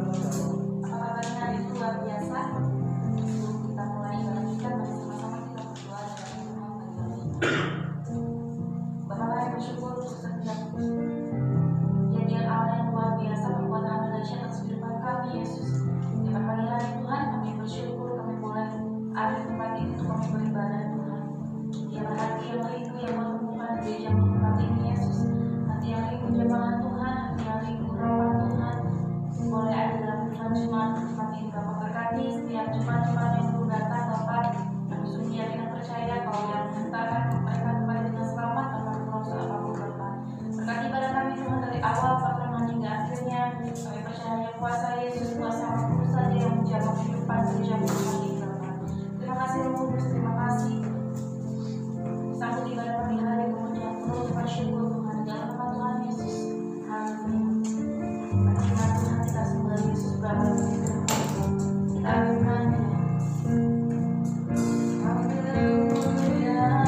Apa kabar itu luar biasa? Sebelum kita mulai ibadah kita, mari sama-sama kita berdoa dan Tuhan bagi Bapa yang bersyukur untuk setiap kejadian Allah yang luar biasa, perbuatan dahsyat atas kehidupan kami, Yesus. Di pagi hari Tuhan, kami bersyukur kami boleh ada di tempat ini untuk kami beribadah Tuhan. Biar hati yang rindu yang menemukan gereja tempat ini, Yesus. Hati yang rindu jemaat Tuhan, hati yang rindu rahmat Tuhan. Boleh ada dalam Jumat tempat ini, Bapak berkati setiap Jumat-Jumat yang belum datang, Bapak. Kami sungguh yakin dan percaya bahwa yang menghantarkan mereka kembali dengan selamat tanpa berdosa apapun, Bapak. Berkati pada kami Tuhan dari awal pertemuan hingga akhirnya. Kami percaya kuasa Yesus, kuasa Roh saja yang menjaga kehidupan gereja tempat ini, Bapak. Terima kasih Roh Kudus, terima kasih. Sambut ibadah pagi hari kemudian terus bersyukur Tuhan dalam nama Tuhan Yesus. Haleluya. Bagaimana Tuhan kita sembah Yesus berada di kita aminkan. Hallelujah.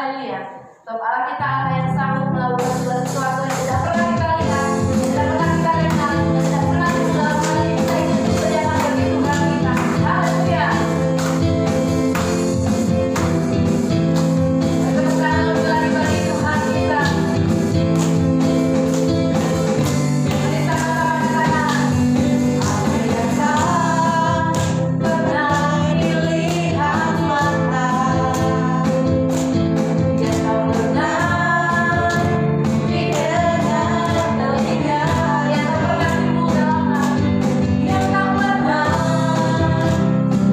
haleluya. Sebab Allah kita Allah yang sanggup melakukan segala sesuatu yang tidak pernah kita lihat, tidak pernah kita dengar, dan tidak pernah kita lakukan. Kita ingin berjalan bagi Tuhan kita. Haleluya. Tepukan lebih lagi bagi Tuhan kita. Mari sama-sama katakan, apa yang tak pernah dilihat mata, dia tak pernah didengar telinga, yang tak pernah timbul dalam hati, yang tak pernah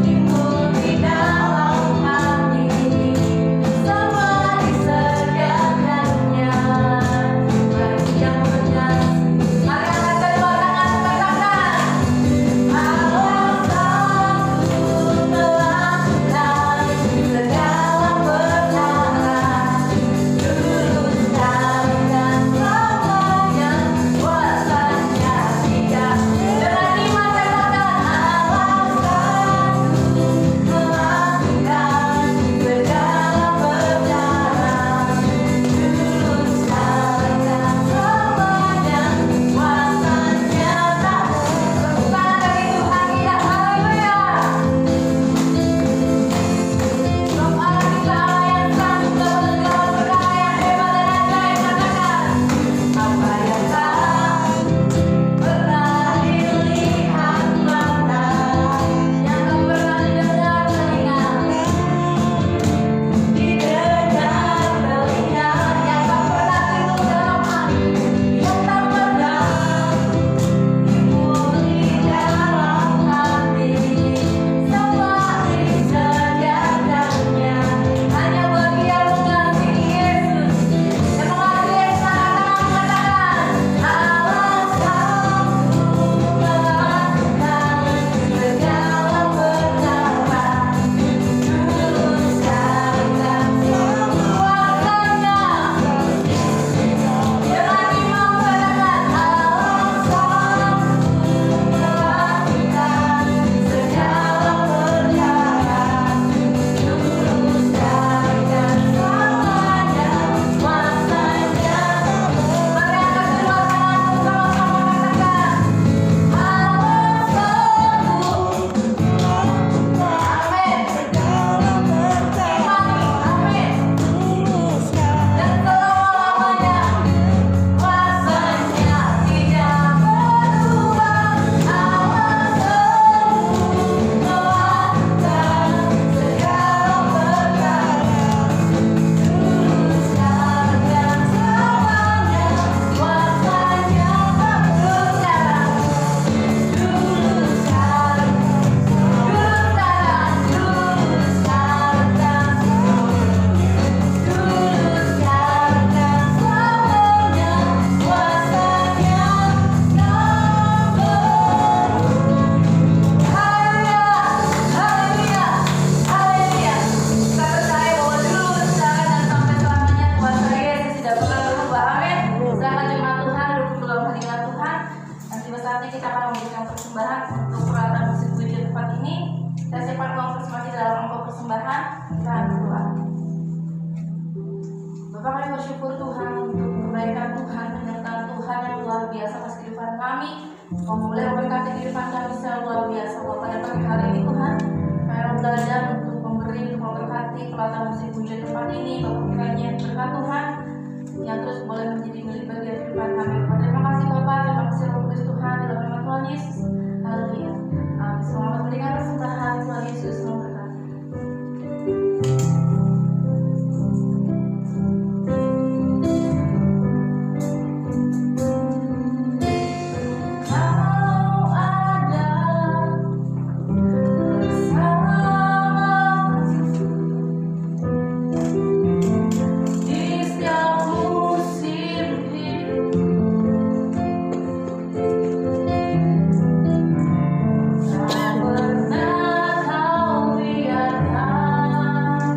timbul di dalam hati, semua disediakannya bagi yang bernasib. Mari angkat kedua tangan, katakan, Allah sanggup melakukan segala perkara, luruskan semuanya, kuasanya tidak. Dengan iman katakan, Allah sanggup melakukan segala perkara, luruskan semuanya, kuasanya tak. Tepuk tangan bagi Tuhan kita, haleluya. Sebab Allah kita Allah yang sanggup melakukan segala perkara yang hebat dan ajaib. Katakan, apa yang tak pernah dilihat mata, yang tak pernah didengar telinga, yang tak pernah timbul dalam hati, yang tak pernah timbul di dalam hati, semua disediakannya hanya bagi yang mengasihi Yesus, yang mengasihi Yesus. Katakan, Allah sanggup melakukan segala perkara, luruskan kuasanya. Dengan iman katakan, Allah sanggup melakukan segala perkara, luruskan semuanya, kuasanya. Mari angkat kedua tangan sama-sama katakan, Allah sanggup. Amin. Imani, amin. Dan selama-lamanya kuasanya tidak berubah. Allah sanggup melakukan segala perkara, luruskan semuanya, kuasanya tak berubah. Kita akan memberikan persembahan untuk peralatan musik puji tempat ini. Saya simpan uang persembahan di dalam amplop persembahan. Kita akan berdoa. Bapak, kami bersyukur Tuhan untuk kebaikan Tuhan, penyertaan Tuhan yang luar biasa atas kehidupan kami. Kau mulai memberkati kehidupan kami secara luar biasa. Bapak, pada pagi hari ini Tuhan, kami belajar untuk memberi, untuk memberkati peralatan musik puji tempat ini. Bapak, kiranya berkat Tuhan yang terus boleh menjadi milik bagian kehidupan kami. Terima kasih Bapak, terima kasih Roh Kudus Tuhan, dalam nama Tuhan Yesus. Haleluya. Amin. Selamat memberikan persembahan. Tuhan Yesus memberkati. Kau ada bersamaku di setiap musim hidup. Tak pernah kau biarkan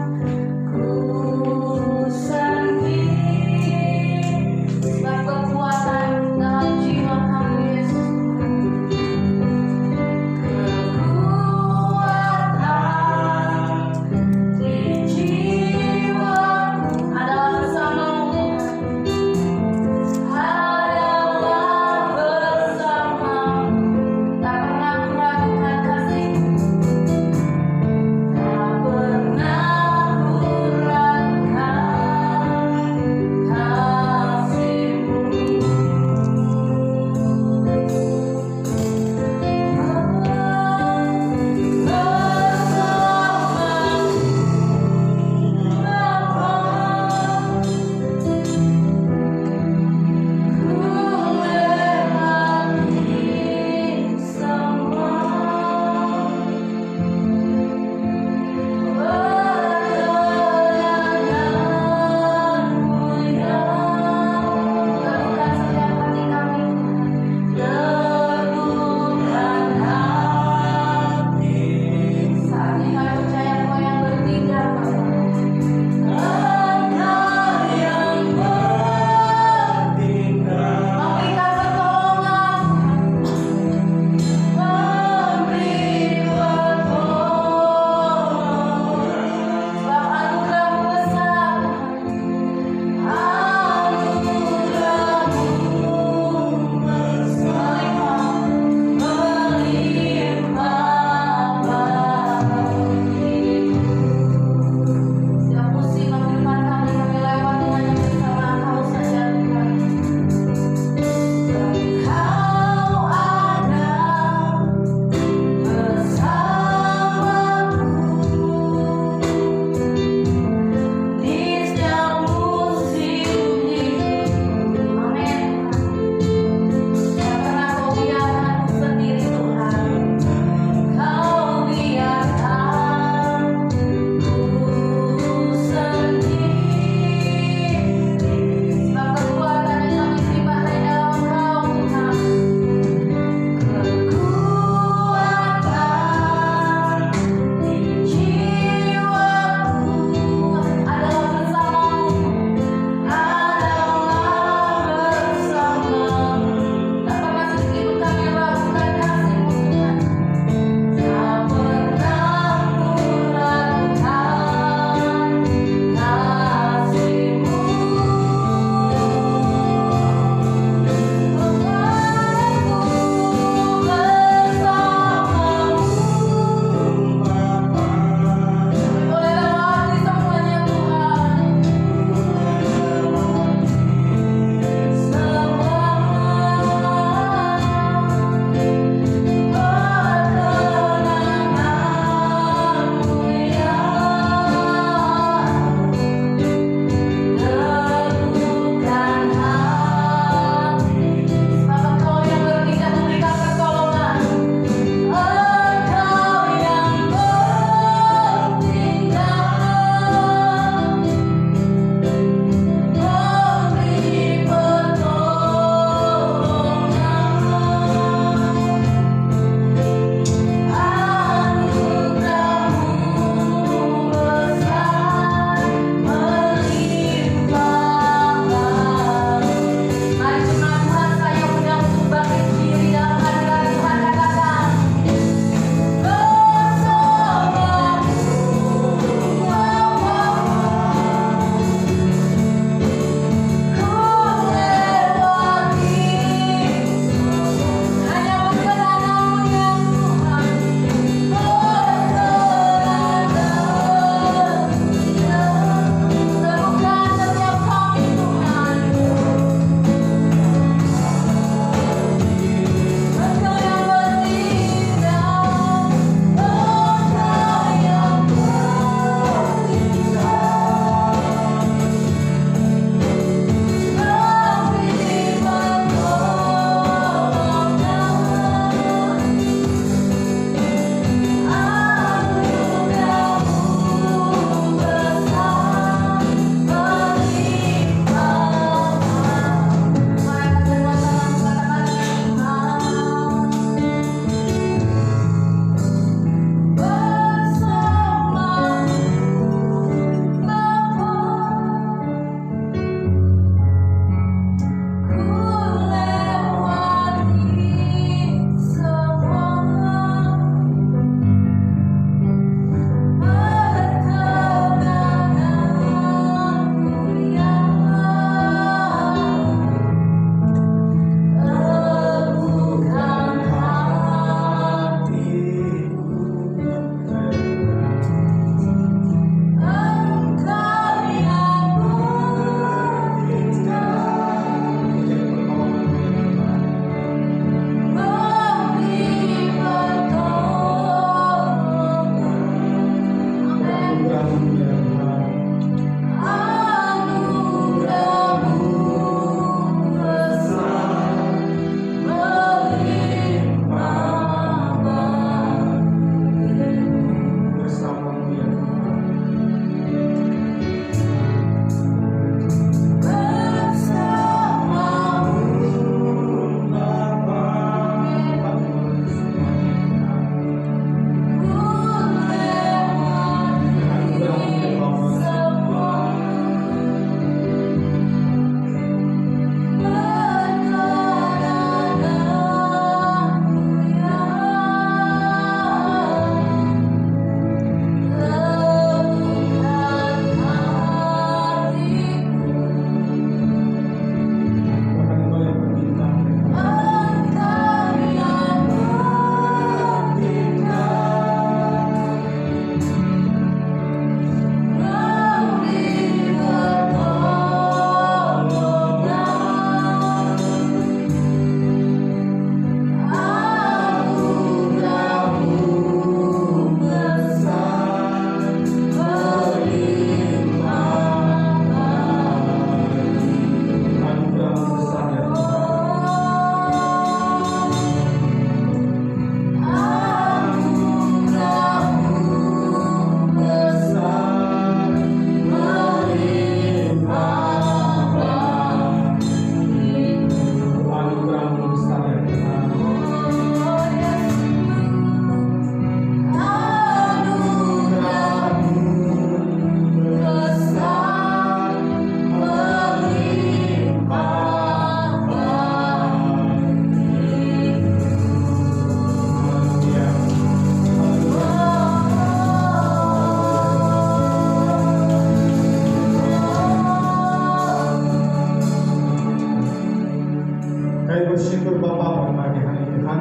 Kami bersyukur Bapa pada pagi hari ini Tuhan.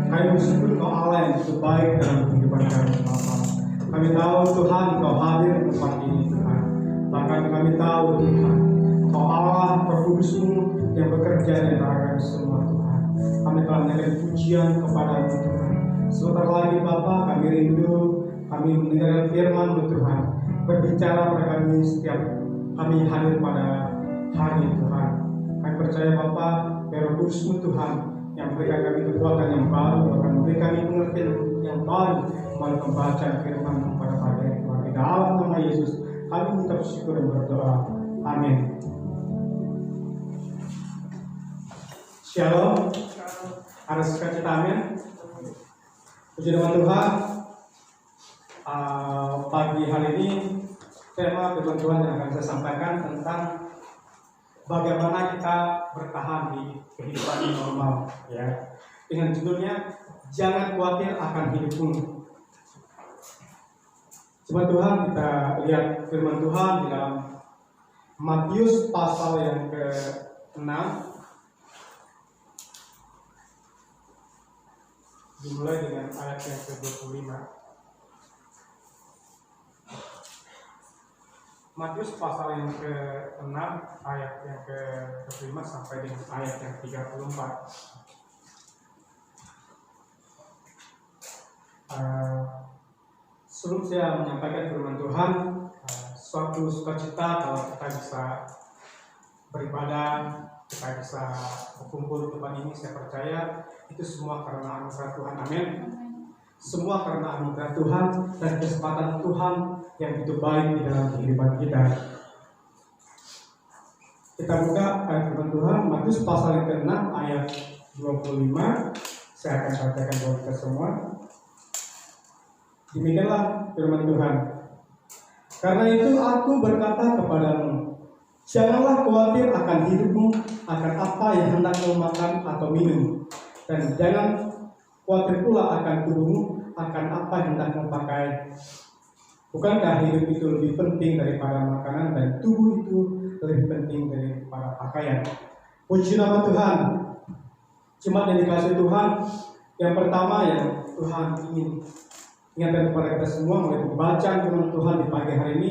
Kami bersyukur Kau Allah yang begitu baik dalam kehidupan kami Bapa. Kami tahu Tuhan Kau hadir di tempat ini Tuhan. Bahkan kami tahu Tuhan Kau Allah Roh Kudus-Mu yang bekerja di antara kami semua Tuhan. Kami telah menyerahkan pujian kepada-Mu Tuhan. Sebentar lagi Bapa kami rindu, kami mendengarkan firman-Mu Tuhan. Berbicara pada kami setiap kami hadir pada hari Tuhan. Kami percaya Bapa, Roh Kudus-Mu Tuhan yang memberikan kami kekuatan yang baru, bahkan memberikan kami pengertian yang baru melalui pembacaan firman-Mu pada pagi hari Tuhan. Di dalam nama Yesus kami mengucap syukur dan berdoa. Amin. Shalom. Ada sukacita, amin. Puji nama Tuhan. Pagi hari ini tema firman Tuhan yang akan saya sampaikan tentang bagaimana kita bertahan di kehidupan normal, ya. Dengan judulnya jangan khawatir akan hidupmu. Coba Tuhan kita lihat firman Tuhan di dalam Matius pasal yang ke-6, dimulai dengan ayat yang ke-25. Matius pasal yang ke-6 ayat yang ke-25 sampai dengan ayat yang 34. Sebelum saya menyampaikan firman Tuhan, suatu sukacita kalau kita bisa beribadah, kita bisa berkumpul di tempat ini. Saya percaya itu semua karena anugerah Tuhan, amin. Semua karena anugerah Tuhan dan kesempatan Tuhan yang begitu baik di dalam kehidupan kita. Kita buka ayat firman Tuhan Matius pasal yang ke-6 ayat 25. Saya akan bacakan buat kita semua. Demikianlah firman Tuhan. Karena itu aku berkata kepadamu, janganlah khawatir akan hidupmu, akan apa yang hendak kau makan atau minum, dan jangan khawatir pula akan tubuhmu, akan apa yang hendak kau pakai. Bukankah hidup itu lebih penting daripada makanan, dan tubuh itu lebih penting daripada pakaian? Puji nama Tuhan. Jemaat yang dikasihi Tuhan, yang pertama yang Tuhan ingin ingatkan kepada kita semua melalui pembacaan firman Tuhan di pagi hari ini,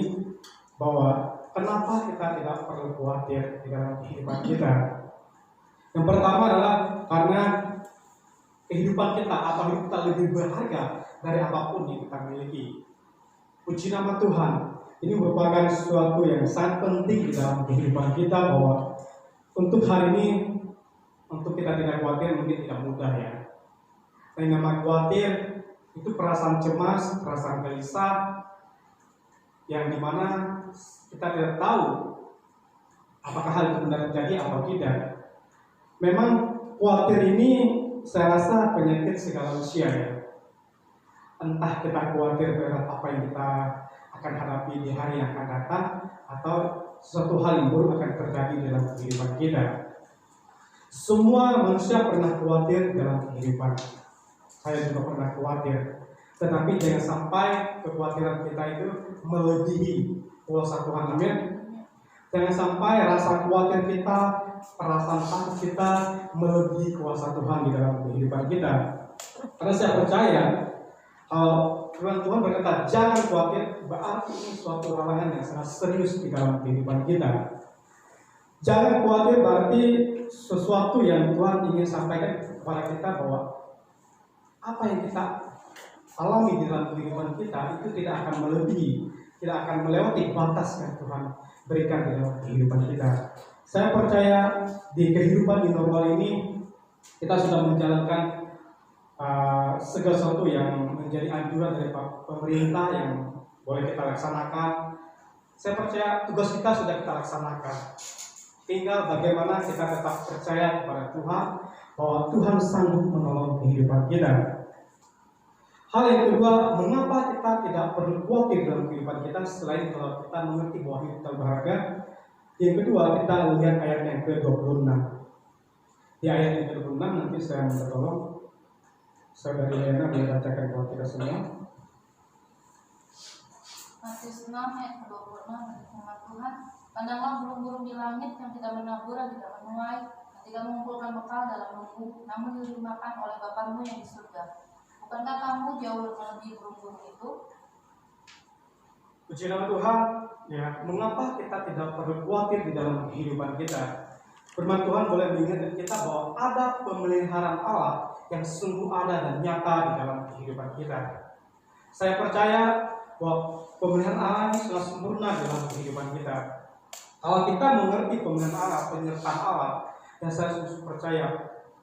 bahwa kenapa kita tidak perlu khawatir di dalam kehidupan kita. Yang pertama adalah karena kehidupan kita atau hidup kita lebih berharga dari apapun yang kita miliki. Puji nama Tuhan. Ini merupakan sesuatu yang sangat penting di dalam kehidupan kita, bahwa untuk hari ini untuk kita tidak khawatir mungkin tidak mudah, ya. Yang namanya khawatir itu perasaan cemas, perasaan gelisah, yang dimana kita tidak tahu apakah hal itu benar terjadi atau tidak. Memang khawatir ini saya rasa penyakit segala usia, ya. Entah kita khawatir terhadap apa yang kita akan hadapi di hari yang akan datang, atau sesuatu hal yang buruk akan terjadi dalam kehidupan kita. Semua manusia pernah khawatir dalam kehidupan. Saya juga pernah khawatir. Tetapi jangan sampai kekhawatiran kita itu melebihi kuasa Tuhan, amin. Jangan sampai rasa khawatir kita, perasaan takut kita melebihi kuasa Tuhan di dalam kehidupan kita. Karena saya percaya firman Tuhan berkata jangan khawatir, berarti ini suatu halangan yang sangat serius di dalam kehidupan kita. Jangan khawatir berarti sesuatu yang Tuhan ingin sampaikan kepada kita, bahwa apa yang kita alami di dalam kehidupan kita itu tidak akan melebihi, tidak akan melewati batas yang Tuhan berikan di dalam kehidupan kita. Saya percaya di kehidupan di normal ini kita sudah menjalankan segala sesuatu yang menjadi anjuran dari pemerintah yang boleh kita laksanakan. Saya percaya tugas kita sudah kita laksanakan. Tinggal bagaimana kita tetap percaya kepada Tuhan, bahwa Tuhan sanggup menolong kehidupan kita. Hal yang kedua, mengapa kita tidak perlu khawatir dalam kehidupan kita selain kalau kita mengerti bahwa hidup kita berharga. Yang kedua, kita lihat ayat yang ke-26. Di ayat yang ke-26 nanti saya minta tolong Saudari Lena boleh bacakan buat kita semua. Matius 6 ayat 26 dari firman Tuhan. Pandanglah burung-burung di langit yang tidak menabur dan tidak menuai dan tidak mengumpulkan bekal dalam lumbung, namun dimakan oleh Bapamu yang di surga. Bukankah kamu jauh melebihi burung-burung itu? Puji nama Tuhan, ya, mengapa kita tidak perlu khawatir di dalam kehidupan kita? Firman Tuhan boleh mengingatkan kita bahwa ada pemeliharaan Allah yang sungguh ada dan nyata di dalam kehidupan kita. Saya percaya bahwa pemeliharaan Allah ini sudah sempurna dalam kehidupan kita. Kalau kita mengerti pemeliharaan Allah, penyertaan Allah, dan saya sungguh percaya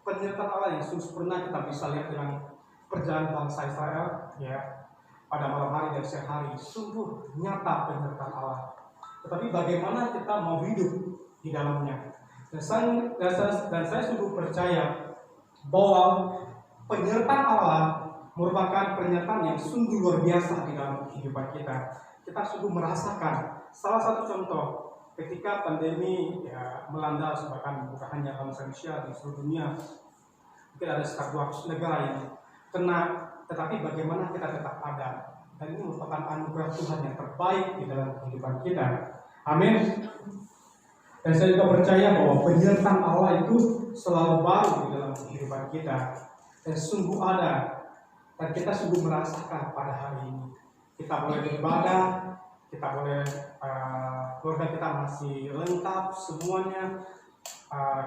penyertaan Allah yang sempurna kita bisa lihat dengan perjalanan bangsa Israel, ya, pada malam hari dan siang hari, sungguh nyata penyertaan Allah. Tetapi bagaimana kita mau hidup di dalamnya? Dan saya sungguh percaya bahwa penyertaan Allah merupakan penyertaan yang sungguh luar biasa di dalam kehidupan kita. Kita sungguh merasakan. Salah satu contoh ketika pandemi, ya, melanda, bahkan bukan hanya bangsa Indonesia, di seluruh dunia, mungkin ada sekitar 200 negara yang kena, tetapi bagaimana kita tetap ada. Dan ini merupakan anugerah Tuhan yang terbaik di dalam kehidupan kita. Amin. Dan saya juga percaya bahwa penyertaan Allah itu selalu baru di dalam kehidupan kita, dan sungguh ada, dan kita sungguh merasakan pada hari ini. Kita boleh beribadah, kita boleh keluarga kita masih lengkap semuanya,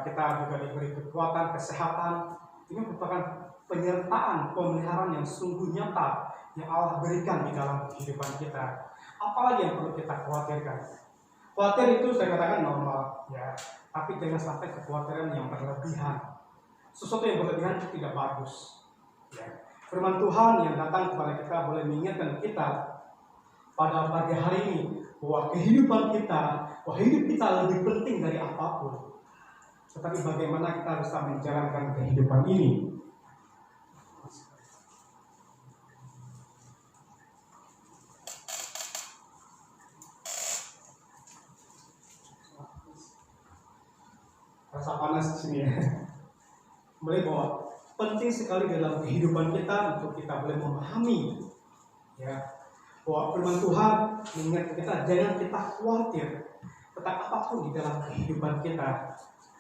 kita juga diberi kekuatan, kesehatan. Ini merupakan penyertaan, pemeliharaan yang sungguh nyata yang Allah berikan di dalam kehidupan kita. Apalagi yang perlu kita khawatirkan? Khawatir itu saya katakan normal, ya, tapi jangan sampai kekhawatiran yang berlebihan. Sesuatu yang berlebihan itu tidak bagus. Ya. Firman Tuhan yang datang kepada kita boleh mengingatkan kita pada pagi hari ini bahwa kehidupan kita, bahwa hidup kita lebih penting dari apapun. Tetapi bagaimana kita bisa menjalankan kehidupan ini? Rasa panas di sini, ya. Boleh bahwa penting sekali dalam kehidupan kita untuk kita boleh memahami, ya, bahwa firman Tuhan mengingatkan kita jangan kita khawatir tentang apapun di dalam kehidupan kita.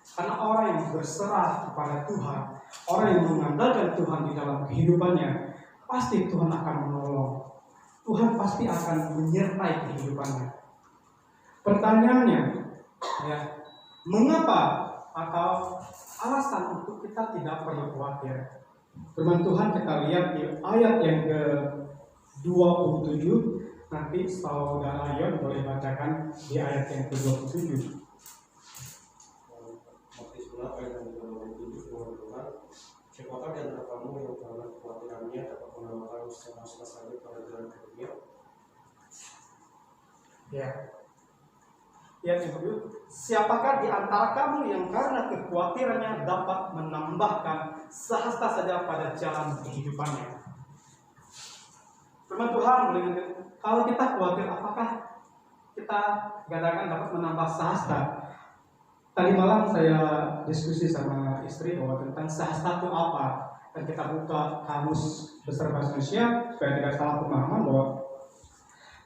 Karena orang yang berserah kepada Tuhan, orang yang mengandalkan Tuhan di dalam kehidupannya, pasti Tuhan akan menolong. Tuhan pasti akan menyertai kehidupannya. Pertanyaannya, ya, mengapa atau alasan untuk kita tidak perlu khawatir? Firman Tuhan kita lihat di ayat yang ke-27. Nanti saudara Yon boleh bacakan di ayat yang ke-27. Matius 6 ayat yang ke-27 Tuhan, siapakah di antara kamu yang karena kekhawatirannya dapat menambahkan setengah saja pada jalan hidupnya? Ya. Yang kedua, siapakah di antara kamu yang karena kekhawatirannya dapat menambahkan sehasta saja pada jalan kehidupannya? Firman Tuhan mengingatkan, kalau kita khawatir, apakah kita katakan dapat menambah sehasta? Tadi malam saya diskusi sama istri bahwa tentang sehasta itu apa, dan kita buka kamus besar bahasa Indonesia supaya tidak salah pemahaman bahwa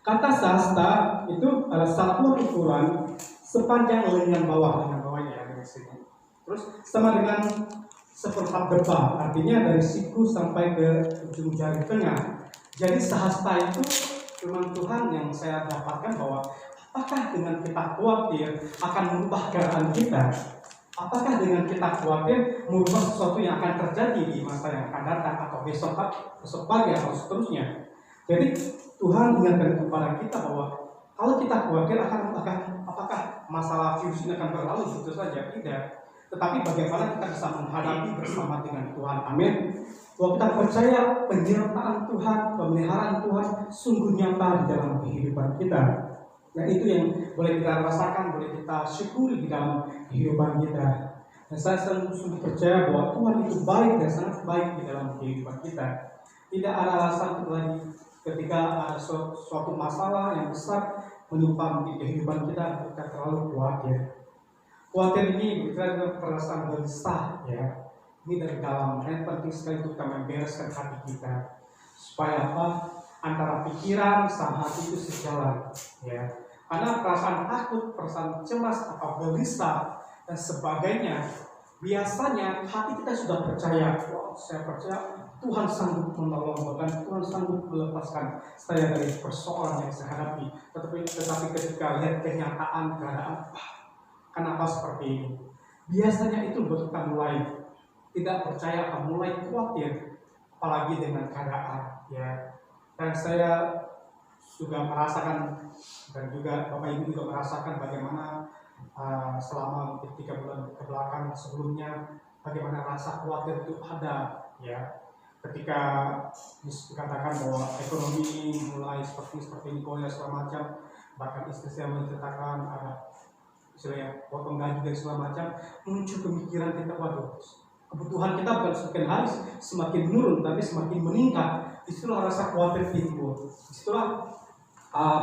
kata sehasta itu adalah satuan ukuran sepanjang lengan bawahnya ya, dari sini. Terus sama dengan seperempat depan, artinya dari siku sampai ke ujung jari tengah. Jadi sehasta itu firman Tuhan yang saya dapatkan bahwa apakah dengan kita khawatir akan merubah keadaan kita? Apakah dengan kita khawatir merubah sesuatu yang akan terjadi di masa yang akan datang atau besok pagi atau seterusnya? Jadi Tuhan ingatkan kepada kita bahwa kalau kita khawatir apakah masalah virus ini akan berlalu begitu saja? Tidak. Tetapi bagaimana kita bisa menghadapi bersama dengan Tuhan? Amin. Bahwa kita percaya penyertaan Tuhan, pemeliharaan Tuhan sungguh nyata di dalam kehidupan kita. Dan itu yang boleh kita rasakan, boleh kita syukuri di dalam kehidupan kita. Dan saya sungguh percaya bahwa Tuhan itu baik dan sangat baik di dalam kehidupan kita. Tidak ada alasan lagi ketika ada suatu masalah yang besar menimpa di kehidupan kita terlalu khawatir. Khawatir ini berkaitan dengan perasaan gelisah, ya. Ini dari dalam. Yang penting sekali untuk kita membereskan hati kita supaya apa? Antara pikiran sama hati itu sejalan, ya. Karena perasaan takut, perasaan cemas atau gelisah dan sebagainya biasanya hati kita sudah percaya, wow, saya percaya Tuhan sanggup menolong, bahkan Tuhan sanggup melepaskan saya dari persoalan yang saya hadapi. Tetapi ketika lihat kenyataan keadaan, kenapa seperti ini? Biasanya itu buat kita mulai tidak percaya, akan mulai khawatir, apalagi dengan keadaan. Ya, dan saya juga merasakan, dan juga Bapak Ibu juga merasakan bagaimana selama 3 bulan kebelakang sebelumnya, bagaimana rasa khawatir itu ada, ya. Ketika dikatakan bahwa ekonomi mulai seperti ini, goyah segala macam, bahkan istri saya menceritakan ada istilahnya potong gaji dan segala macam, muncul pemikiran kita, waduh, kebutuhan kita bukan semakin hari semakin menurun, tapi semakin meningkat. Disitulah rasa khawatir timbul. Disitulah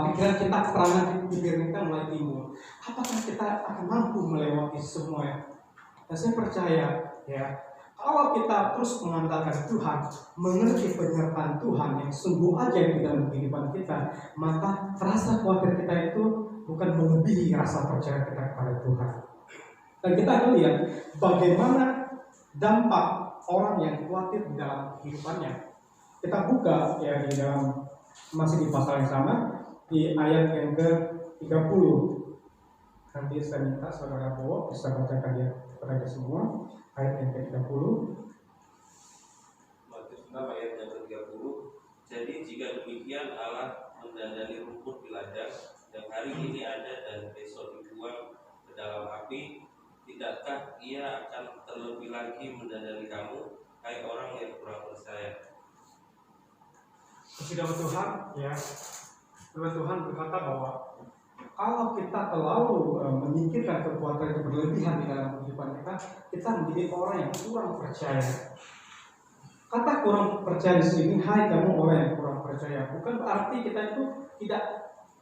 pikiran kita, keterangan pikiran kita mulai timbul. Apakah kita akan mampu melewati semuanya? Dan saya percaya, ya, kalau kita terus mengandalkan Tuhan, mengerti penyertaan Tuhan yang sungguh ajaib di dalam kehidupan kita, maka rasa khawatir kita itu bukan melebihi rasa percaya kita kepada Tuhan. Dan kita akan lihat bagaimana dampak orang yang khawatir di dalam kehidupannya. Kita buka ya di dalam, masih di pasal yang sama, di ayat yang ke-30. Nanti saya minta saudara Bowo bisa bacakan ya kepada kita semua. Ayat yang ke-30. Matius 6 ayat yang ke-30. Jadi jika demikian Allah mendandani rumput di ladang yang hari ini ada dan besok dibuang ke dalam api, tidakkah ia akan terlebih lagi mendandani kamu, hai orang yang kurang percaya? Puji nama Tuhan, ya. Tuhan berkata bahwa kalau kita terlalu memikirkan kekuatan yang berlebihan di dalam kehidupan kita menjadi orang yang kurang percaya. Kata kurang percaya di sini, hai kamu orang yang kurang percaya, bukan berarti kita itu tidak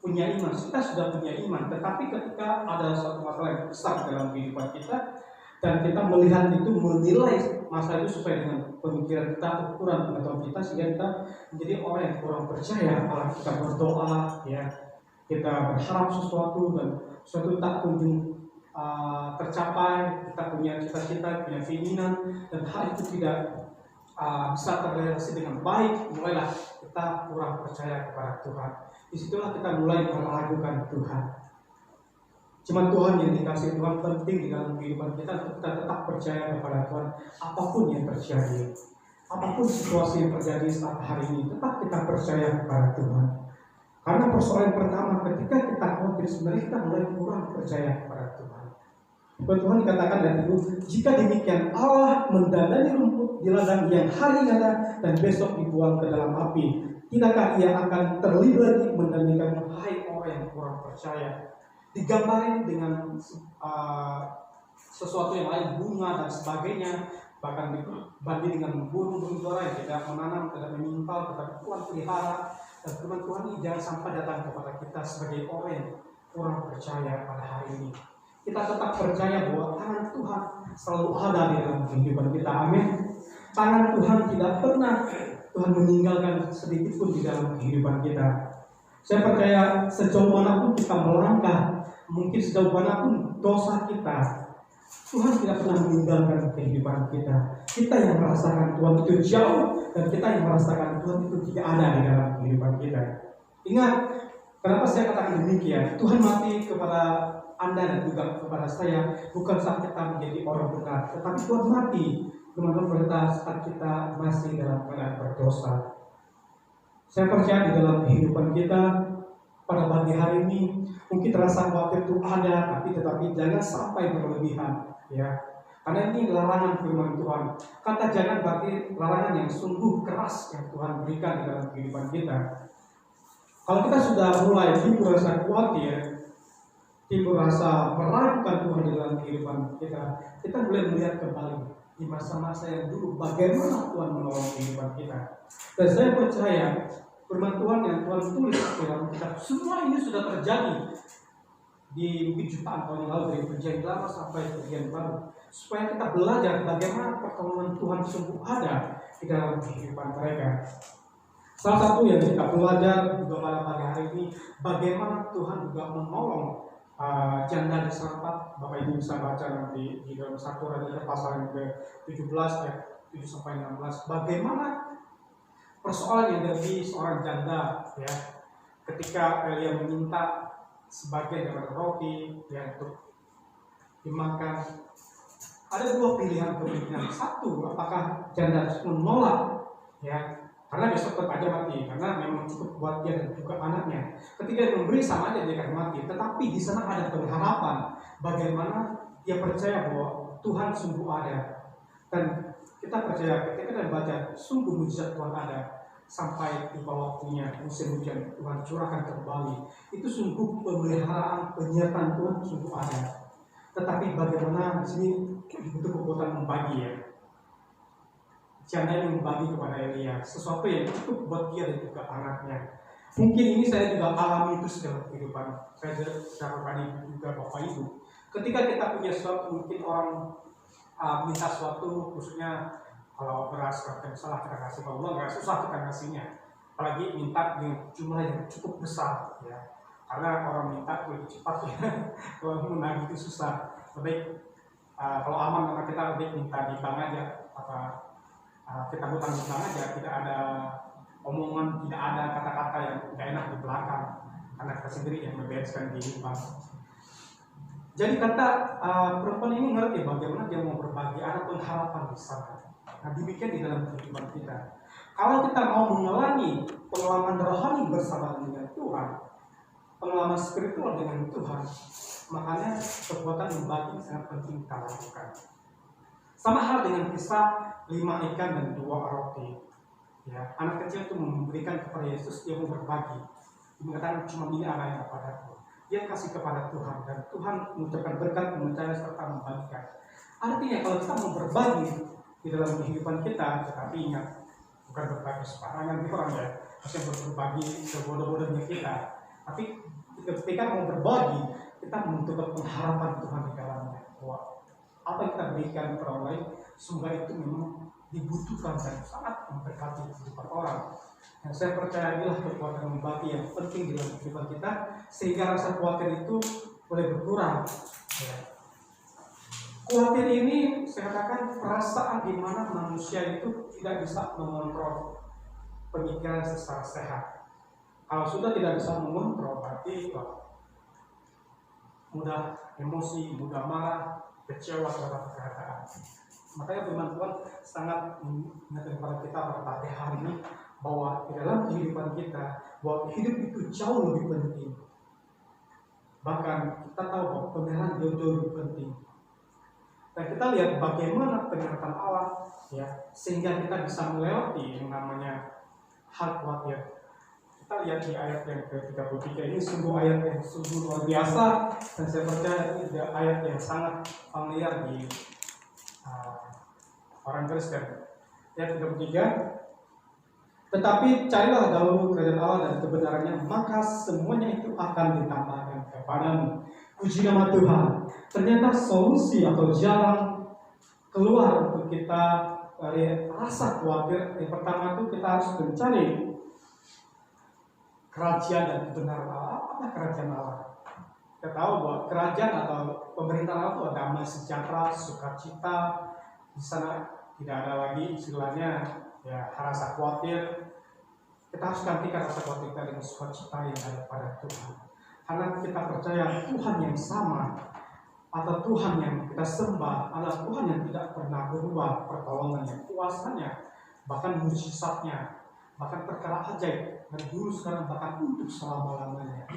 punya iman. Kita sudah punya iman, tetapi ketika ada suatu masalah yang besar dalam kehidupan kita dan kita melihat itu, menilai masalah itu sesuai dengan pemikiran kita, ukuran pengetahuan kita, sehingga kita menjadi orang yang kurang percaya. Kalau kita berdoa, ya, kita berharap sesuatu dan sesuatu tak kunjung tercapai, kita punya cita-cita, punya keinginan, dan hal itu tidak bisa terrealisasi dengan baik, mulailah kita kurang percaya kepada Tuhan. Disitulah kita mulai meragukan Tuhan. Cuma Tuhan yang dikasih Tuhan penting di dalam kehidupan kita, untuk kita tetap percaya kepada Tuhan apapun yang terjadi, apapun situasi yang terjadi saat hari ini, tetap kita percaya kepada Tuhan. Karena persoalan pertama, ketika kita khawatir, sebenarnya kita mulai kurang percaya kepada Tuhan. Tuhan dikatakan dan itu, jika demikian Allah mendandani rumput di ladang yang hari ada dan besok dibuang ke dalam api, tidakkah ia akan terlebih lagi mendandani kamu, hai orang yang kurang percaya? Digambarin dengan sesuatu yang lain, bunga dan sebagainya, bahkan dibanding dengan burung-burung dara yang tidak menanam, tidak menyimpan, tetapi Tuhan pelihara. Dan firman Tuhan ini jangan sampai datang kepada kita sebagai orang yang kurang percaya pada hari ini. Kita tetap percaya bahwa tangan Tuhan selalu ada di dalam kehidupan kita. Amin. Tangan Tuhan tidak pernah Tuhan meninggalkan sedikit pun di dalam kehidupan kita. Saya percaya sejauh manapun kita melangkah, mungkin sejauh manapun dosa kita, Tuhan tidak pernah meninggalkan kehidupan kita. Kita yang merasakan Tuhan itu jauh, dan kita yang merasakan Tuhan itu tidak ada di dalam kehidupan kita. Ingat, kenapa saya katakan demikian? Tuhan mati kepada Anda dan juga kepada saya bukan saat kita menjadi orang benar, tetapi Tuhan mati teman-teman saat kita masih dalam keadaan berdosa. Saya percaya di dalam kehidupan kita pada pagi hari ini mungkin rasa khawatir itu ada, tetapi jangan sampai berlebihan, ya. Karena ini larangan firman Tuhan. Kata jangan berarti larangan yang sungguh keras yang Tuhan berikan di dalam kehidupan kita. Kalau kita sudah mulai timbul rasa khawatir, timbul rasa meragukan Tuhan di dalam kehidupan kita mulai melihat kembali di masa-masa yang dulu bagaimana Tuhan menolong kehidupan kita. Dan saya percaya firman Tuhan yang Tuhan tulis dalam kitab, semua ini sudah terjadi di mungkin jutaan tahun yang lalu, dari perjanjian lama sampai perjanjian baru, supaya kita belajar bagaimana pertolongan Tuhan sungguh ada di dalam kehidupan mereka. Salah satu yang kita belajar juga pada pagi hari ini, bagaimana Tuhan juga menolong janda diserang. Bapak Ibu bisa baca nanti di dalam 1 Raja pasal yang ke-17 ayat 7 sampai 16. Bagaimana persoalan yang dari seorang janda ya, ketika Elia meminta sebagian dari roti ya untuk dimakan. Ada dua pilihan kemungkinan. Satu, apakah janda menolak ya, karena besok tetap aja mati, karena memang cukup buat dia dan juga anaknya. Ketika dia memberi sama aja dia akan mati. Tetapi di sana ada pengharapan. Bagaimana dia percaya bahwa Tuhan sungguh ada. Dan kita percaya ketika kita baca sungguh mujizat Tuhan ada. Sampai tiba waktunya musim hujan Tuhan curahkan kembali. Itu sungguh pemeliharaan penyertaan Tuhan sungguh ada. Tetapi bagaimana di sini butuh kekuatan membagi ya. Janda yang membagi kepada Elia sesuatu yang cukup buat dia dan juga anaknya. Mungkin ini saya juga alami itu dalam kehidupan saya secara pribadi juga Bapak Ibu. Ketika kita punya sesuatu, mungkin orang minta sesuatu, khususnya kalau beras kita salah kita kasih, kalau uang nggak susah kita kasihnya. Apalagi minta dengan jumlah yang cukup besar ya. Karena orang minta lebih cepat ya, kalau menagih itu susah. Lebih kalau aman maka kita lebih minta di bank aja, kita hutang di bank aja, tidak ada omongan, tidak ada kata-kata yang tidak enak di belakang, karena kita sendiri yang membereskan di bank. Jadi kata perempuan ini ngerti bagaimana dia mau berbagi, ada pengharapan di sana. Nah demikian di dalam kehidupan kita. Kalau kita mau mengalami pengalaman rohani bersama dengan Tuhan, pengalaman spiritual dengan Tuhan, makanya kekuatan membagi sangat penting kita lakukan. Sama hal dengan kisah 5 ikan dan 2 roti. Ya, anak kecil itu memberikan kepada Yesus, dia mau berbagi. Dia mengatakan cuma ini anaknya kepadaku. Dia kasih kepada Tuhan dan Tuhan mengucapkan berkat, mempercayai serta membagikan. Artinya kalau kita mau berbagi di dalam kehidupan kita, tetapi ingat bukan berbagi sembarangan orang ya, harusnya berbagi sebodoh-bodohnya kita. Tapi ketika mau berbagi, kita membutuhkan pengharapan Tuhan di dalamnya. Bahwa apa yang kita berikan kepada orang lain, sungguh itu memang dibutuhkan dan sangat memberkati kehidupan orang. Dan saya percaya inilah kekuatan membagi yang penting di dalam kehidupan kita, sehingga rasa khawatir itu boleh berkurang. Ya. Khawatir ini saya katakan perasaan di mana manusia itu tidak bisa mengontrol pemikiran secara sehat. Kalau sudah tidak bisa mengontrol, berarti mudah emosi, mudah marah, kecewa terhadap keadaan. Makanya firman Tuhan sangat mengingatkan kepada kita pada pagi hari ini bahwa di dalam kehidupan kita, bahwa hidup itu jauh lebih penting. Bahkan kita tahu bahwa pemeliharaan jauh lebih penting. Dan kita lihat bagaimana penyertaan Allah ya, sehingga kita bisa melewati yang namanya hal khawatir. Kita lihat di ayat yang ke-33 ini sungguh ayat yang sungguh luar biasa, dan saya percaya ini ayat yang sangat familiar di orang Kristen. Ayat 33, tetapi carilah dahulu kerajaan Allah dan kebenarannya, maka semuanya itu akan ditambahkan kepadamu. Puji nama Tuhan. Ternyata solusi atau jalan keluar untuk kita dari rasa khawatir, yang pertama itu kita harus mencari kerajaan dan kebenaran Allah. Apa kerajaan Allah? Kita tahu bahwa kerajaan atau pemerintahan Allah itu damai, sejahtera, sukacita. Di sana tidak ada lagi istilahnya ya rasa khawatir. Kita harus gantikan rasa khawatir kita dengan sukacita yang ada pada Tuhan. Karena kita percaya Tuhan yang sama atau Tuhan yang kita sembah adalah Tuhan yang tidak pernah berubah pertolongannya, kuasanya, bahkan mujizatnya, bahkan perkara ajaib dari dulu sekarang bahkan untuk selama-lamanya.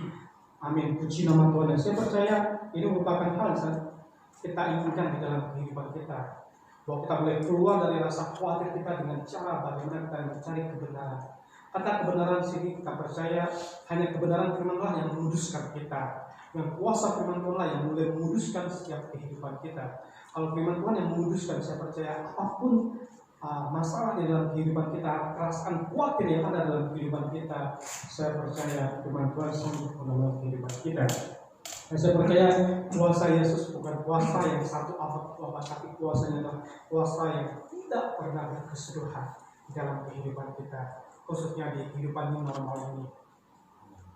Amin. Puji nama Tuhan. Dan saya percaya ini merupakan hal yang kita inginkan di dalam kehidupan kita. Bahwa kita boleh keluar dari rasa khawatir kita dengan cara bagaimana kita mencari kebenaran. Kata kebenaran sini kita percaya hanya kebenaran firman Allah yang menguduskan kita. Yang kuasa firman Tuhan yang boleh menguduskan setiap kehidupan kita. Kalau firman Tuhan yang menguduskan, saya percaya apapun masalah di dalam kehidupan kita, perasaan khawatir yang ada dalam kehidupan kita, saya percaya firman Tuhan sungguh menolong kehidupan kita. Dan saya percaya kuasa Yesus bukan kuasa yang satu abad, tapi kuasanya adalah kuasa yang tidak pernah berkesudahan di dalam kehidupan kita, khususnya di kehidupan yang normal ini.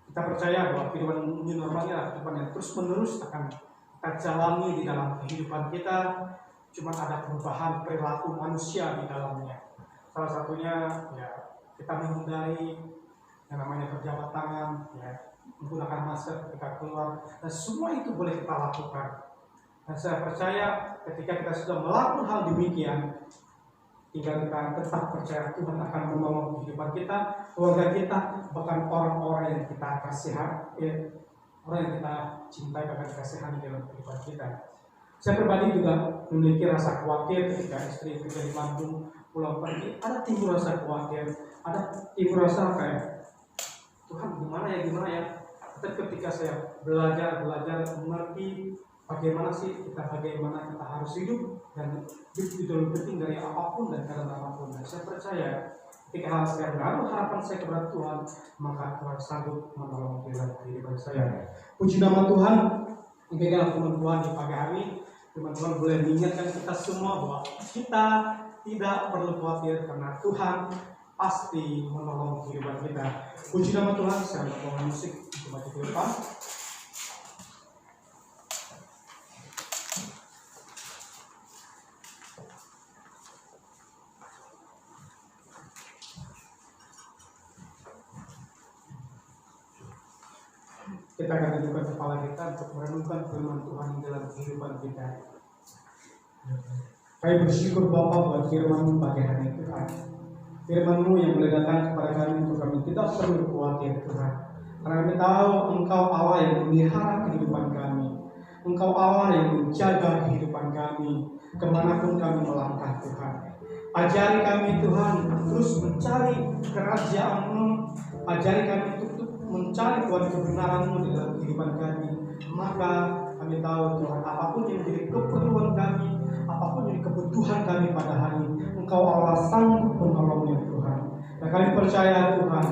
Kita percaya bahwa kehidupan new normal ini adalah kehidupan yang terus menerus akan kita jalani di dalam kehidupan kita. Cuma ada perubahan perilaku manusia di dalamnya. Salah satunya ya kita menghindari yang namanya berjabat tangan, ya, menggunakan masker ketika keluar, dan semua itu boleh kita lakukan. Dan saya percaya ketika kita sudah melakukan hal demikian, tinggal kita tetap percaya Tuhan akan menolong kehidupan kita, keluarga kita, bahkan orang-orang yang kita kasihani, orang yang kita cintai bahkan kasihani dalam kehidupan kita. Saya pribadi juga memiliki rasa khawatir ketika istri kerja di Bandung pulang pergi, ada timbul rasa khawatir, ada timbul rasa kayak Tuhan gimana ya. Tapi ketika saya belajar mengerti bagaimana kita harus hidup, dan itu lebih penting dari apapun dan karena apapun. Dan saya percaya ketika hal saya menaruh harapan saya kepada Tuhan, maka Tuhan sanggup menolong dalam kehidupan saya. Puji nama Tuhan. Demikianlah firman Tuhan di pagi hari. Firman Tuhan boleh mengingatkan kita semua bahwa kita tidak perlu khawatir karena Tuhan pasti menolong kehidupan kita. Puji nama Tuhan. Saya bawa musik untuk maju ke depan. Kita akan tundukkan kepala kita untuk merenungkan firman Tuhan dalam kehidupan kita. Kami bersyukur Bapa buat firman-Mu pagi hari Tuhan. Firman-Mu yang boleh datang kepada kami untuk kami tidak perlu khawatir Tuhan. Karena kami tahu Engkau Allah yang memelihara kehidupan kami. Engkau Allah yang menjaga kehidupan kami kemanapun kami melangkah Tuhan. Ajari kami Tuhan terus mencari kerajaan-Mu. Ajari kami untuk mencari Tuhan kebenaran-Mu di dalam kehidupan kami. Maka kami tahu Tuhan, apapun yang menjadi keperluan kami, apapun yang kebutuhan kami pada hari, Engkau Allah sanggup menolongnya Tuhan. Dan kami percaya Tuhan,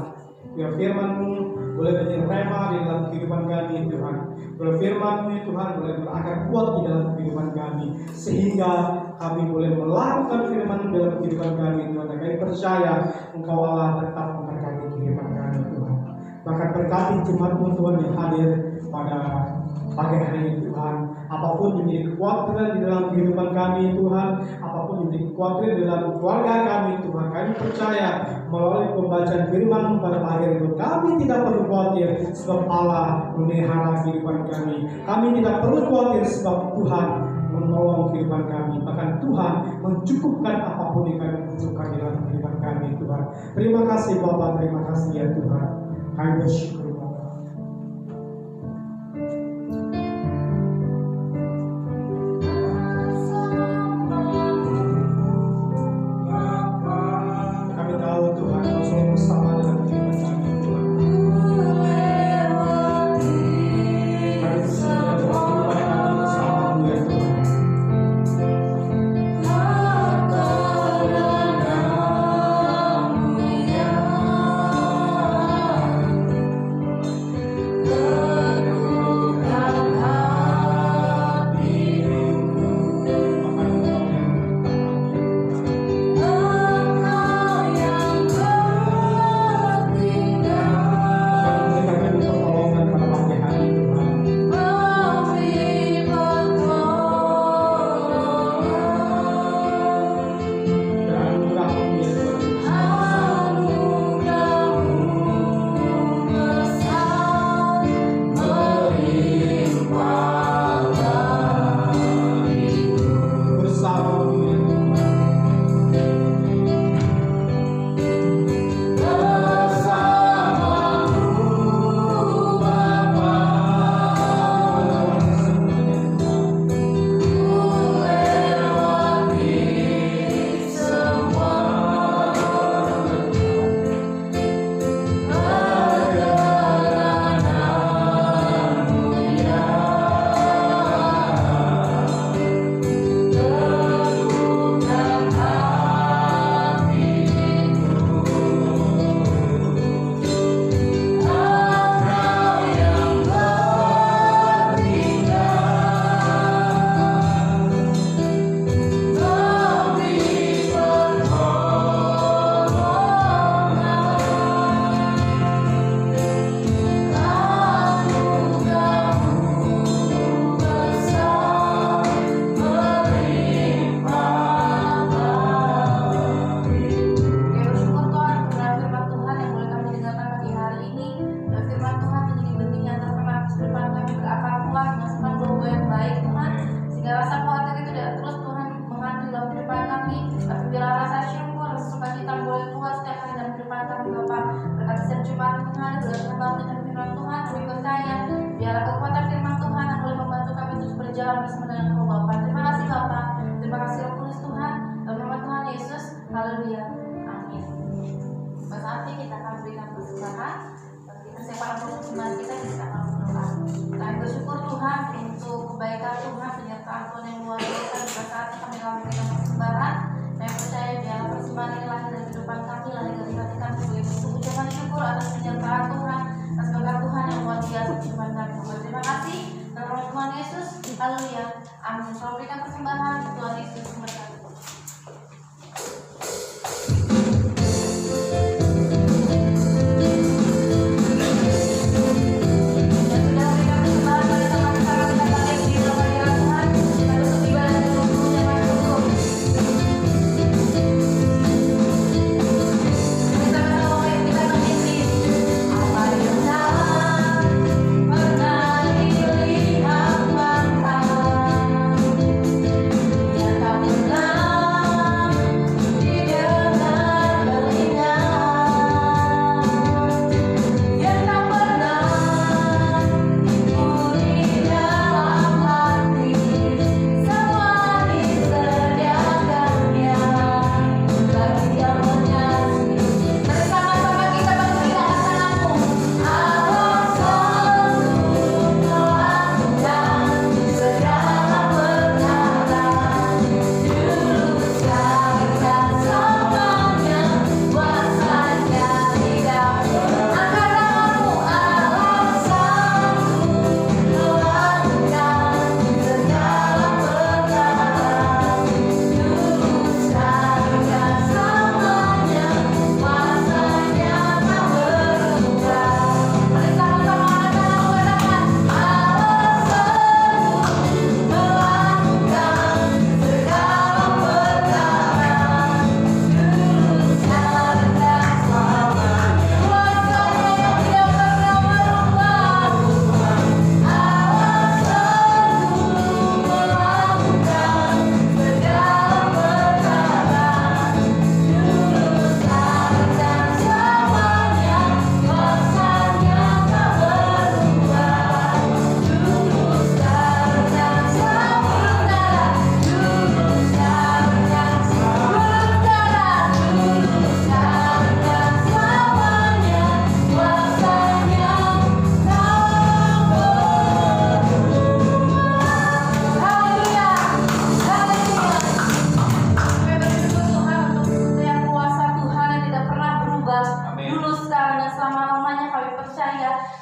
biar firman-Mu boleh menjadi rema di dalam kehidupan kami Tuhan. Biar firman-Mu Tuhan boleh berakar kuat di dalam kehidupan kami, sehingga kami boleh melakukan firman-Mu dalam kehidupan kami Tuhan. Dan kami percaya Engkau Allah tetap memberkati kehidupan kami Tuhan. Bahkan berkati jemaat-Mu Tuhan yang hadir pada pagi hari ini Tuhan. Apapun yang menjadi kekhawatiran di dalam kehidupan kami Tuhan, apapun yang menjadi kekhawatiran di dalam keluarga kami Tuhan, kami percaya melalui pembacaan firman-Mu pada pagi hari ini kami tidak perlu khawatir sebab Allah memelihara kehidupan kami. Kami tidak perlu khawatir sebab Tuhan menolong kehidupan kami. Bahkan Tuhan mencukupkan apapun yang kami butuhkan dalam kehidupan kami Tuhan. Terima kasih Bapa, terima kasih ya Tuhan. Kami bersyukur Bapa. Kami tahu Tuhan Kau selalu bersama dalam kehidupan kami Tuhan. Kami bersyukur Tuhan kami bersama-Mu ya Tuhan. kami Bapa. Berkati setiap Jumat Tuhan, bulan membantu dan firman Tuhan, kami percaya biarlah kekuatan firman Tuhan yang boleh membantu kami terus berjalan bersama dengan Kau Bapa. Terima kasih Bapa, terima kasih Roh Kudus Tuhan, dalam nama Tuhan Yesus, haleluya, amin. Berarti kita akan berikan persembahan, kita siapkan mulut iman kita akan berdoa. Kami bersyukur Tuhan untuk kebaikan Tuhan, penyertaan Tuhan yang luar biasa. Pada saat kami akan memberikan persembahan, kami percaya biarlah persembahan ini lahir dari kehidupan kami, lahir dari hati kami sebagai bentuk ucapan syukur atas penyertaan Tuhan, atas berkat Tuhan yang luar biasa di kehidupan kami. Terima kasih dalam nama Tuhan Yesus, haleluya, amin. Selamat berikan persembahan, Tuhan Yesus memberkati.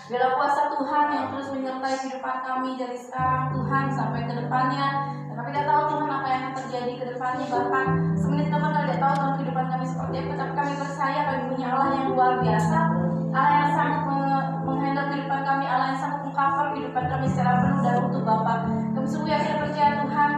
Biarlah kuasa Tuhan yang terus menyertai kehidupan kami dari sekarang Tuhan sampai ke depannya. Dan kami tidak tahu Tuhan apa yang akan terjadi ke depannya, bahkan semenit depan kami tidak tahu Tuhan kehidupan kami seperti apa. Tapi kami percaya kami punya Allah yang luar biasa, Allah yang sanggup menghandle kehidupan kami, Allah yang sanggup mengcover kehidupan kami secara penuh dan utuh Bapa. Kami sungguh yakin percaya Tuhan,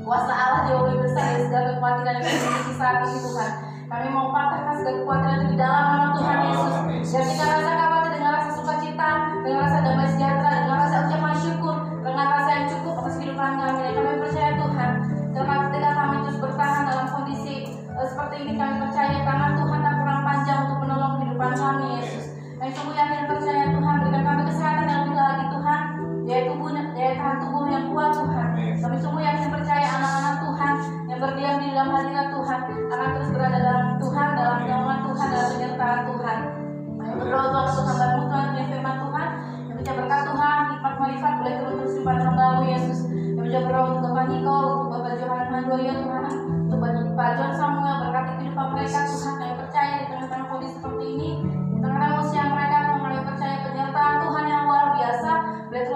kuasa Allah jauh lebih besar dari segala kekhawatiran yang kami miliki saat ini Tuhan. Kami mau patahkan segala kekhawatiran itu di dalam nama Tuhan Yesus. Dan kita rasa khawatir dengan rasa sukacita, dengan rasa damai sejahtera, dengan rasa ucapan syukur, dengan rasa yang cukup atas kehidupan kami. Dan kami percaya Tuhan, karena ketika kami terus bertahan dalam kondisi seperti ini, kami percaya karena Tuhan tak kurang panjang untuk menolong kehidupan kami Yesus. Kami sungguh yakin percaya Tuhan, berikan kami kesehatan yang lebih lagi Tuhan, yaitu daya tahan tubuh yang kuat Tuhan. Kami sungguh yakin percaya anak-anak Tuhan yang berdiam di dalam hadirat Tuhan akan terus berada dalam Tuhan, dalam naungan Tuhan, dalam penyertaan Tuhan. Kami berdoa Tuhan untuk hamba-Mu Tuhan, dengan firman Tuhan, yang bisa berkat Tuhan, hikmat marifat boleh turun terus di pada hamba-Mu Yesus. Kami juga berdoa untuk Bapak Niko, untuk Bapak Johan Handoyo Tuhan, untuk Pak John Samuel, berkati kehidupan mereka Tuhan. Kami percaya di tengah-tengah kondisi seperti ini, di tengah-tengah usia mereka Tuhan, kami percaya penyertaan Tuhan yang luar biasa boleh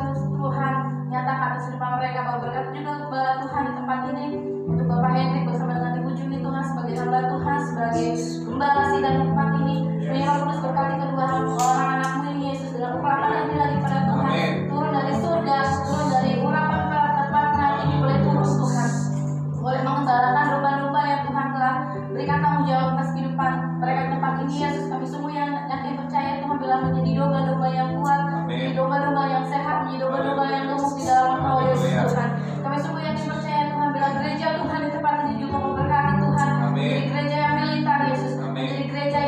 terus Tuhan nyatakan atas kehidupan mereka. Berkat juga kepada Tuhan di tempat ini, untuk Bapak Hendrik bersama dengan Ibu Juni Tuhan sebagai hamba Tuhan, sebagai gembala sidang di tempat ini. Biarlah terus berkati kedua orang anak-Mu ini Yesus, dengan urapan lagi pada Tuhan, turun dari surga, turun dari urapan pada tempat hari ini, boleh turun Tuhan, boleh mengembalakan domba-domba yang Tuhan telah berikan tanggung jawab atas kehidupan mereka di tempat ini Yesus. Kami semua yang yakin percaya Tuhan bila menjadi domba-domba yang kuat, menjadi domba-domba yang sehat, menjadi domba-domba yang gemuk di dalam Engkau Yesus Tuhan. Kami semua yakin percaya Tuhan bila gereja Tuhan di tempat ini juga memberkati Tuhan, menjadi gereja yang militan Yesus, menjadi gereja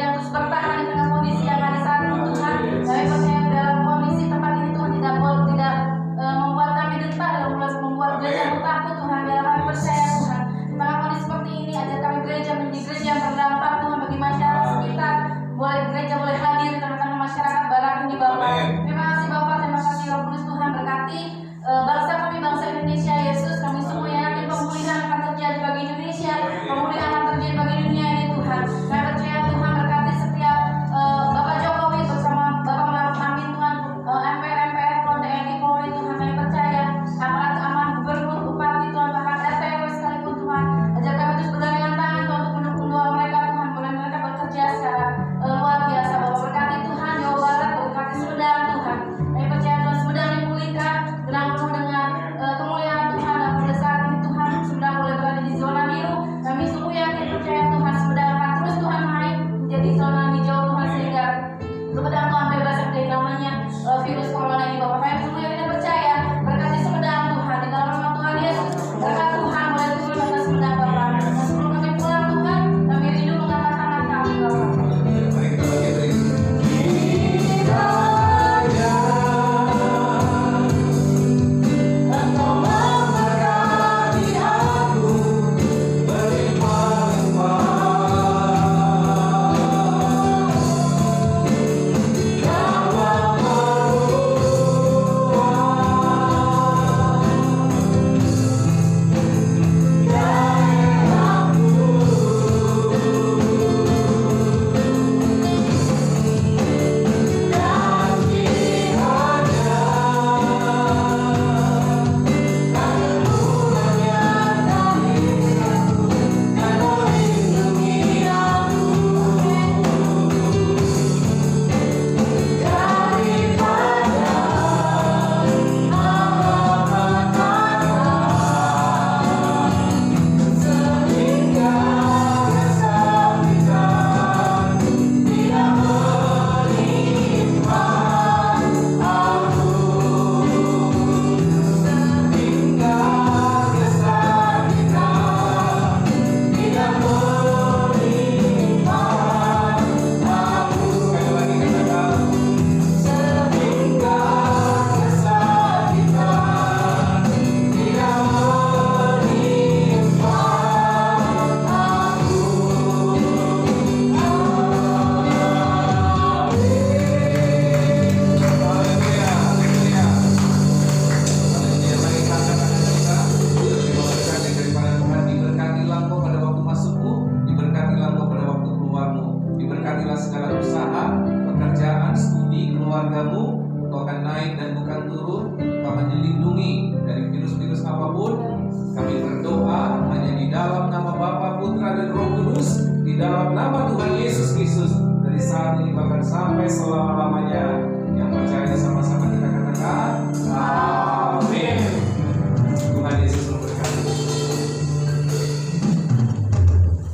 kepadamu, Engkau akan naik dan bukan turun, Engkau akan dilindungi dari virus-virus apapun. Kami berdoa hanya di dalam nama Bapa, Putra, dan Roh Kudus, di dalam nama Tuhan Yesus Kristus, dari saat ini bahkan sampai selama-lamanya.